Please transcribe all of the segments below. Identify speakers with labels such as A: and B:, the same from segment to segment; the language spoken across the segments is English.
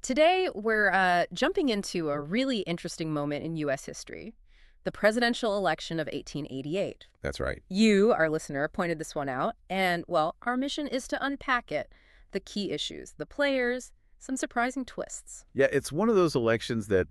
A: Today, we're jumping into a really interesting moment in U.S. history, the presidential election of 1888.
B: That's right.
A: You, our listener, pointed this one out, and, well, our mission is to unpack it, the key issues, the players, some surprising twists.
B: Yeah, it's one of those elections that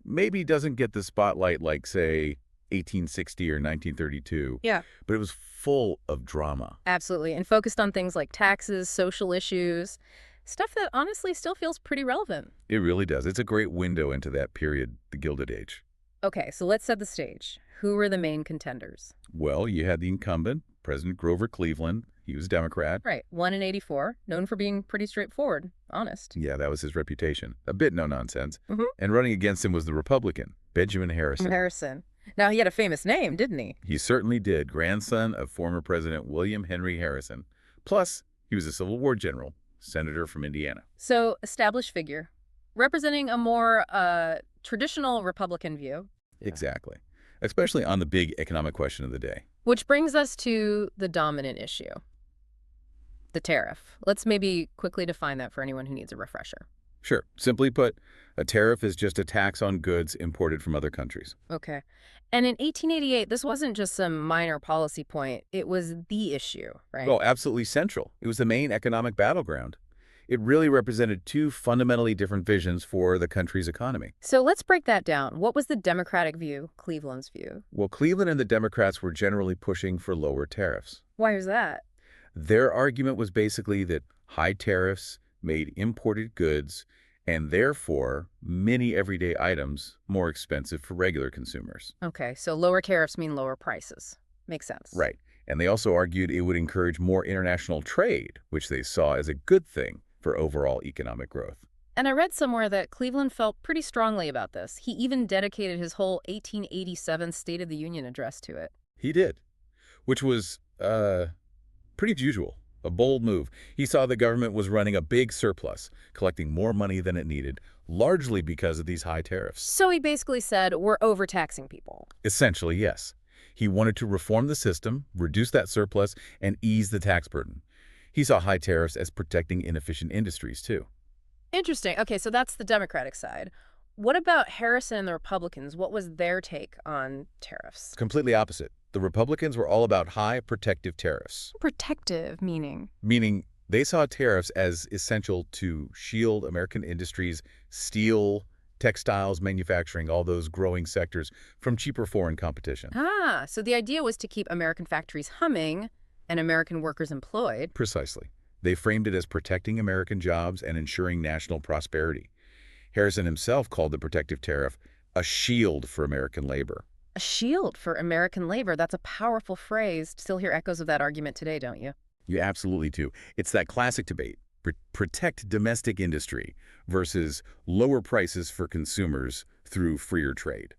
B: maybe doesn't get the spotlight like, say, 1860 or 1932,
A: Yeah.
B: but it was full of drama.
A: Absolutely, and focused on things like taxes, social issues, stuff that honestly still feels pretty relevant.
B: It really does. It's a great window into that period, the Gilded Age.
A: Okay, so let's set the stage. Who were the main contenders?
B: Well, you had the incumbent, President Grover Cleveland. He was a Democrat.
A: Right, won in 84, known for being pretty straightforward, honest.
B: Yeah, that was his reputation. A bit no-nonsense.
A: Mhm.
B: And running against him was the Republican, Benjamin Harrison.
A: Harrison. Now, he had a famous name, didn't he?
B: He certainly did, grandson of former President William Henry Harrison. Plus, he was a Civil War general, senator from Indiana.
A: So, established figure, representing a more traditional Republican view.
B: Exactly. Especially on the big economic question of the day.
A: Which brings us to the dominant issue, the tariff. Let's maybe quickly define that for anyone who needs a refresher.
B: Sure. Simply put, a tariff is just a tax on goods imported from other countries.
A: Okay. And in 1888, this wasn't just some minor policy point. It was the issue, right?
B: Well, absolutely central. It was the main economic battleground. It really represented two fundamentally different visions for the country's economy.
A: So let's break that down. What was the Democratic view, Cleveland's view?
B: Well, Cleveland and the Democrats were generally pushing for lower tariffs.
A: Why is that?
B: Their argument was basically that high tariffs made imported goods and therefore many everyday items more expensive for regular consumers.
A: Okay, so lower tariffs mean lower prices. Makes sense.
B: Right. And they also argued it would encourage more international trade, which they saw as a good thing for overall economic growth.
A: And I read somewhere that Cleveland felt pretty strongly about this. He even dedicated his whole 1887 State of the Union address to it.
B: He did, which was pretty unusual, a bold move. He saw the government was running a big surplus, collecting more money than it needed, largely because of these high tariffs.
A: So he basically said, we're overtaxing people.
B: Essentially, yes. He wanted to reform the system, reduce that surplus, and ease the tax burden. He saw high tariffs as protecting inefficient industries, too.
A: Interesting. Okay, so that's the Democratic side. What about Harrison and the Republicans? What was their take on tariffs?
B: Completely opposite. The Republicans were all about high protective tariffs.
A: Protective, meaning?
B: Meaning they saw tariffs as essential to shield American industries, steel, textiles, manufacturing, all those growing sectors from cheaper foreign competition.
A: Ah, so the idea was to keep American factories humming and American workers employed.
B: Precisely. They framed it as protecting American jobs and ensuring national prosperity. Harrison himself called the protective tariff a shield for American labor.
A: A shield for American labor. That's a powerful phrase. Still hear echoes of that argument today, don't you?
B: You absolutely do. It's that classic debate. Protect domestic industry versus lower prices for consumers through freer trade.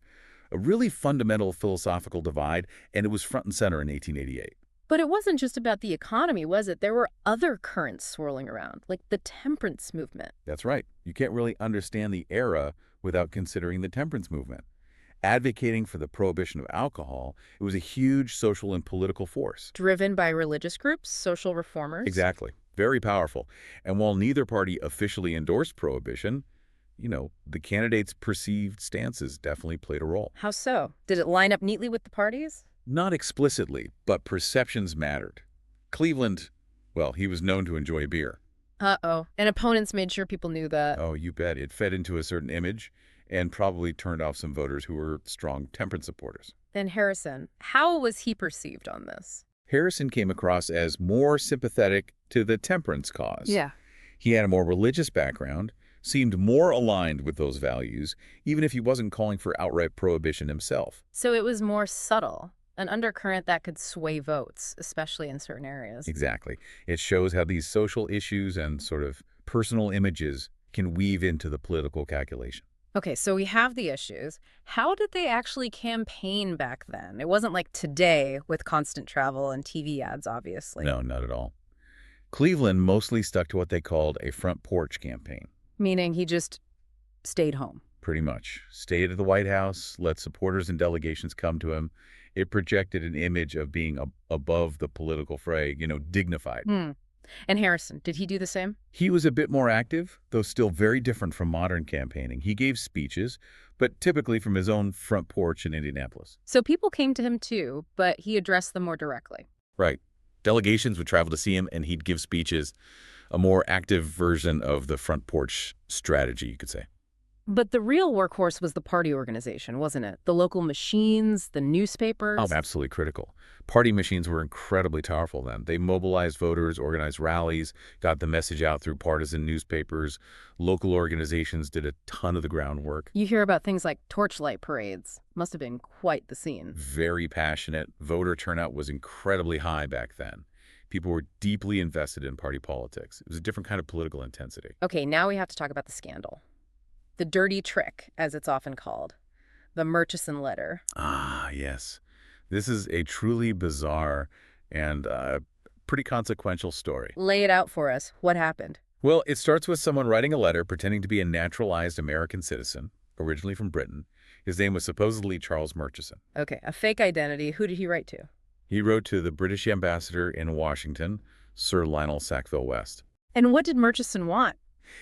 B: A really fundamental philosophical divide, and it was front and center in 1888.
A: But it wasn't just about the economy, was it? There were other currents swirling around, like the temperance movement.
B: That's right. You can't really understand the era without considering the temperance movement. Advocating for the prohibition of alcohol, it was a huge social and political force.
A: Driven by religious groups, social reformers.
B: Exactly. Very powerful. And while neither party officially endorsed prohibition, the candidates' perceived stances definitely played a role.
A: How so? Did it line up neatly with the parties?
B: Not explicitly, but perceptions mattered. Cleveland, well, he was known to enjoy beer.
A: Uh-oh. And opponents made sure people knew that.
B: Oh, you bet. It fed into a certain image and probably turned off some voters who were strong temperance supporters.
A: And Harrison, how was he perceived on this?
B: Harrison came across as more sympathetic to the temperance cause.
A: Yeah.
B: He had a more religious background, seemed more aligned with those values, even if he wasn't calling for outright prohibition himself.
A: So it was more subtle, an undercurrent that could sway votes, especially in certain areas.
B: Exactly. It shows how these social issues and sort of personal images can weave into the political calculation.
A: Okay, so we have the issues. How did they actually campaign back then? It wasn't like today with constant travel and TV ads, obviously.
B: No, not at all. Cleveland mostly stuck to what they called a front porch campaign.
A: Meaning he just stayed home.
B: Pretty much. Stayed at the White House, let supporters and delegations come to him. It projected an image of being above the political fray, dignified.
A: And Harrison, did he do the same?
B: He was a bit more active, though still very different from modern campaigning. He gave speeches, but typically from his own front porch in Indianapolis.
A: So people came to him too, but he addressed them more directly.
B: Right. Delegations would travel to see him, and he'd give speeches, a more active version of the front porch strategy, you could say.
A: But the real workhorse was the party organization, wasn't it? The local machines, the newspapers.
B: Oh, absolutely critical. Party machines were incredibly powerful then. They mobilized voters, organized rallies, got the message out through partisan newspapers. Local organizations did a ton of the groundwork.
A: You hear about things like torchlight parades. Must have been quite the scene.
B: Very passionate. Voter turnout was incredibly high back then. People were deeply invested in party politics. It was a different kind of political intensity.
A: Okay, now we have to talk about the scandal. The dirty trick, as it's often called. The Murchison Letter.
B: Ah, yes. This is a truly bizarre and pretty consequential story.
A: Lay it out for us. What happened?
B: Well, it starts with someone writing a letter pretending to be a naturalized American citizen, originally from Britain. His name was supposedly Charles Murchison.
A: Okay, a fake identity. Who did he write to?
B: He wrote to the British ambassador in Washington, Sir Lionel Sackville West.
A: And what did Murchison want?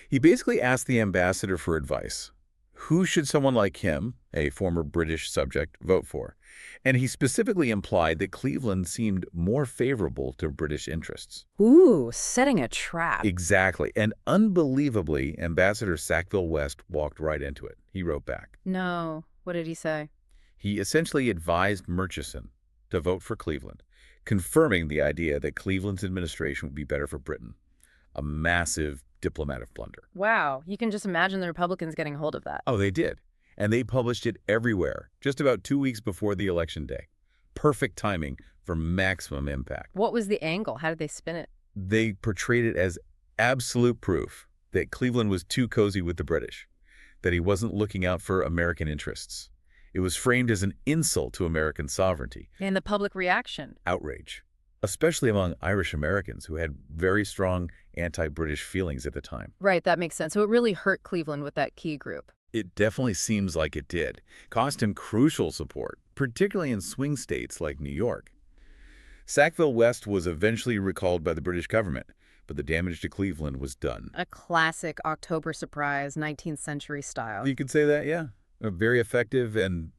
B: He basically asked the ambassador for advice. Who should someone like him, a former British subject, vote for? And he specifically implied that Cleveland seemed more favorable to British interests.
A: Ooh, setting a trap.
B: Exactly. And unbelievably, Ambassador Sackville West walked right into it. He wrote back.
A: No. What did he say?
B: He essentially advised Murchison to vote for Cleveland, confirming the idea that Cleveland's administration would be better for Britain. A massive diplomatic blunder.
A: Wow, you can just imagine the Republicans getting hold of that.
B: Oh, they did. And they published it everywhere, just about 2 weeks before the election day. Perfect timing for maximum impact.
A: What was the angle? How did they spin it?
B: They portrayed it as absolute proof that Cleveland was too cozy with the British, that he wasn't looking out for American interests. It was framed as an insult to American sovereignty.
A: And the public reaction?
B: Outrage, especially among Irish Americans who had very strong anti-British feelings at the time.
A: Right, that makes sense. So it really hurt Cleveland with that key group.
B: It definitely seems like it did. Cost him crucial support, particularly in swing states like New York. Sackville West was eventually recalled by the British government, but the damage to Cleveland was done.
A: A classic October surprise, 19th century style.
B: You could say that, yeah. A very effective and,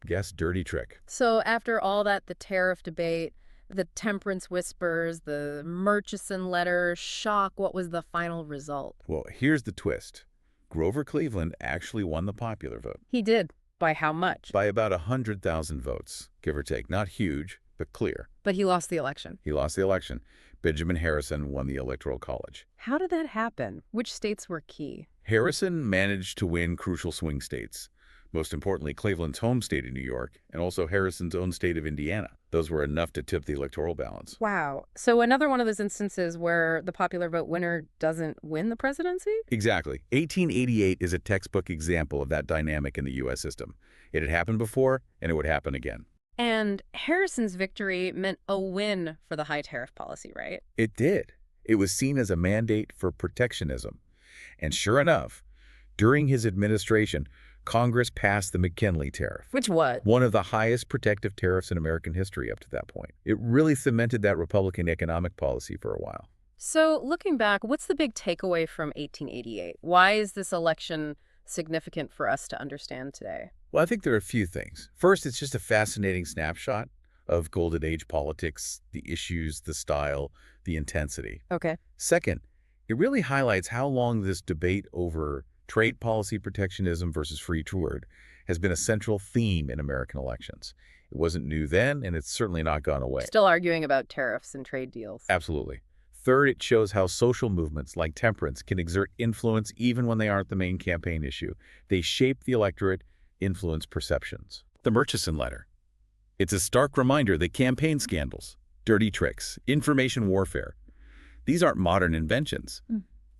B: guess, dirty trick.
A: So after all that, the tariff debate, the temperance whispers, the Murchison letter, shock, what was the final result?
B: Well, here's the twist. Grover Cleveland actually won the popular vote.
A: He did. By how much?
B: By about 100,000 votes, give or take. Not huge, but clear.
A: But he lost the election.
B: He lost the election. Benjamin Harrison won the Electoral College.
A: How did that happen? Which states were key?
B: Harrison managed to win crucial swing states. Most importantly, Cleveland's home state of New York, and also Harrison's own state of Indiana. Those were enough to tip the electoral balance.
A: Wow. So another one of those instances where the popular vote winner doesn't win the presidency?
B: Exactly. 1888 is a textbook example of that dynamic in the U.S. system. It had happened before, and it would happen again.
A: And Harrison's victory meant a win for the high tariff policy, right?
B: It did. It was seen as a mandate for protectionism. And sure enough, during his administration, Congress passed the McKinley Tariff.
A: Which what?
B: One of the highest protective tariffs in American history up to that point. It really cemented that Republican economic policy for a while.
A: So looking back, what's the big takeaway from 1888? Why is this election significant for us to understand today?
B: Well, I think there are a few things. First, it's just a fascinating snapshot of Gilded Age politics, the issues, the style, the intensity.
A: Okay.
B: Second, it really highlights how long this debate over trade policy protectionism versus free trade has been a central theme in American elections. It wasn't new then, and it's certainly not gone away.
A: Still arguing about tariffs and trade deals.
B: Absolutely. Third, it shows how social movements like temperance can exert influence even when they aren't the main campaign issue. They shape the electorate, influence perceptions. The Murchison Letter. It's a stark reminder that campaign scandals, dirty tricks, information warfare, these aren't modern inventions.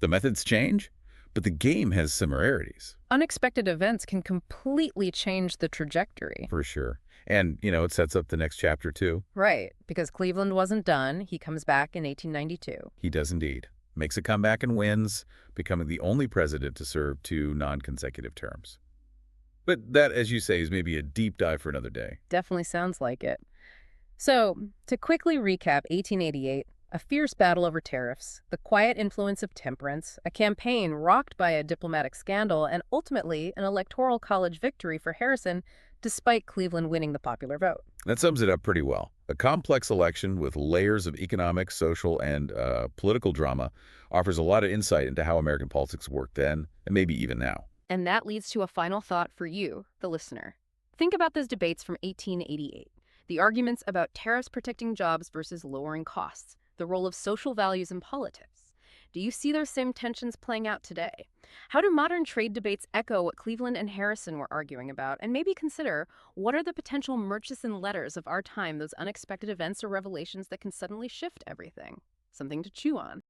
B: The methods change, but the game has similarities.
A: Unexpected events can completely change the trajectory.
B: For sure. And, it sets up the next chapter, too.
A: Right, because Cleveland wasn't done. He comes back in 1892.
B: He does indeed. Makes a comeback and wins, becoming the only president to serve 2 non-consecutive terms. But that, as you say, is maybe a deep dive for another day.
A: Definitely sounds like it. So, to quickly recap 1888, A fierce battle over tariffs, the quiet influence of temperance, a campaign rocked by a diplomatic scandal, and ultimately an electoral college victory for Harrison, despite Cleveland winning the popular vote.
B: That sums it up pretty well. A complex election with layers of economic, social, and political drama offers a lot of insight into how American politics worked then, and maybe even now.
A: And that leads to a final thought for you, the listener. Think about those debates from 1888, the arguments about tariffs protecting jobs versus lowering costs, the role of social values in politics. Do you see those same tensions playing out today? How do modern trade debates echo what Cleveland and Harrison were arguing about? And maybe consider, what are the potential Murchison letters of our time, those unexpected events or revelations that can suddenly shift everything? Something to chew on.